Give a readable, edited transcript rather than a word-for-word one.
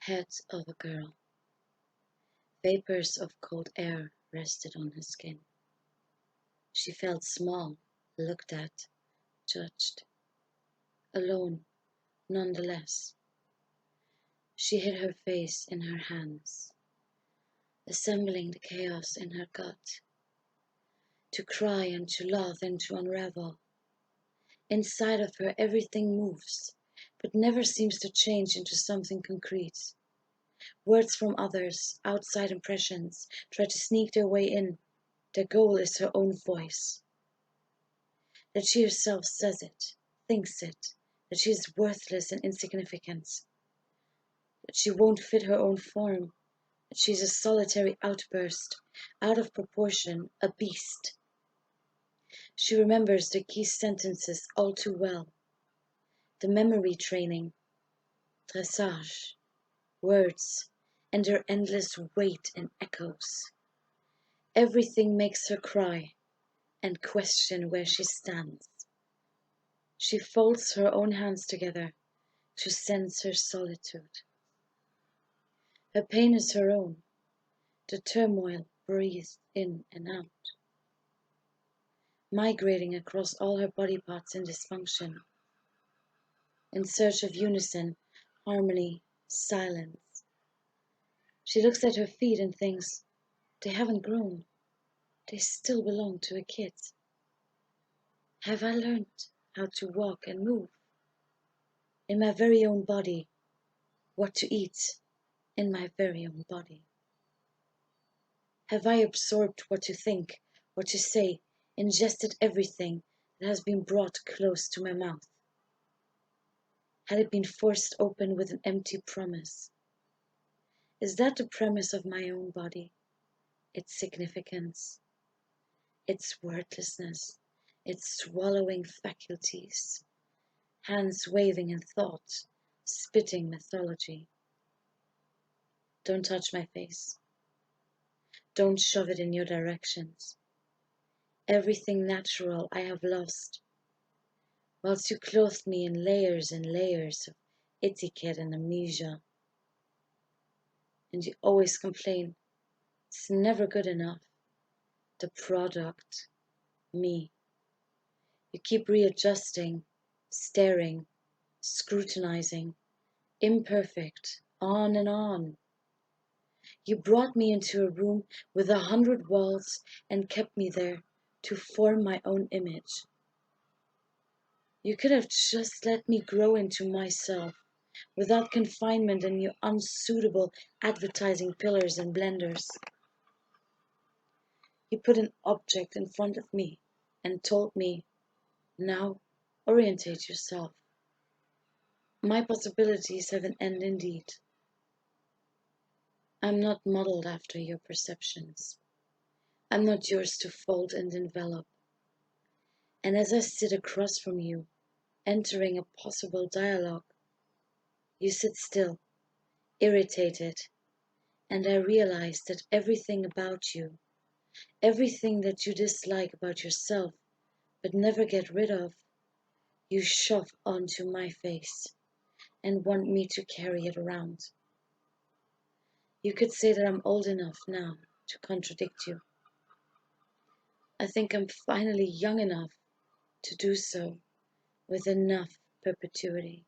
Head of a girl. Vapors of cold air rested on her skin. She felt small, looked at, judged. Alone, nonetheless. She hid her face in her hands, assembling the chaos in her gut. To cry and to laugh and to unravel. Inside of her everything moves, but never seems to change into something concrete. Words from others, outside impressions, try to sneak their way in. Their goal is her own voice. That she herself says it, thinks it, that she is worthless and insignificant. That she won't fit her own form, that she is a solitary outburst, out of proportion, a beast. She remembers the key sentences all too well. The memory training, dressage, words, and their endless weight and echoes. Everything makes her cry and question where she stands. She folds her own hands together to sense her solitude. Her pain is her own, the turmoil breathed in and out, migrating across all her body parts in dysfunction, in search of unison, harmony, silence. She looks at her feet and thinks, they haven't grown, they still belong to a kid. Have I learned how to walk and move? In my very own body, what to eat in my very own body? Have I absorbed what to think, what to say, ingested everything that has been brought close to my mouth? Had it been forced open with an empty promise? Is that the premise of my own body? Its significance, its wordlessness, its swallowing faculties, hands waving in thought, spitting mythology. Don't touch my face. Don't shove it in your directions. Everything natural I have lost, whilst you clothed me in layers and layers of etiquette and amnesia. And you always complain, it's never good enough. The product, me. You keep readjusting, staring, scrutinizing, imperfect, on and on. You brought me into a room with 100 walls and kept me there to form my own image. You could have just let me grow into myself without confinement in your unsuitable advertising pillars and blenders. You put an object in front of me and told me, now orientate yourself. My possibilities have an end indeed. I'm not modeled after your perceptions. I'm not yours to fold and envelop. And as I sit across from you, entering a possible dialogue, you sit still, irritated, and I realize that everything about you, everything that you dislike about yourself but never get rid of, you shove onto my face and want me to carry it around. You could say that I'm old enough now to contradict you. I think I'm finally young enough to do so with enough perpetuity.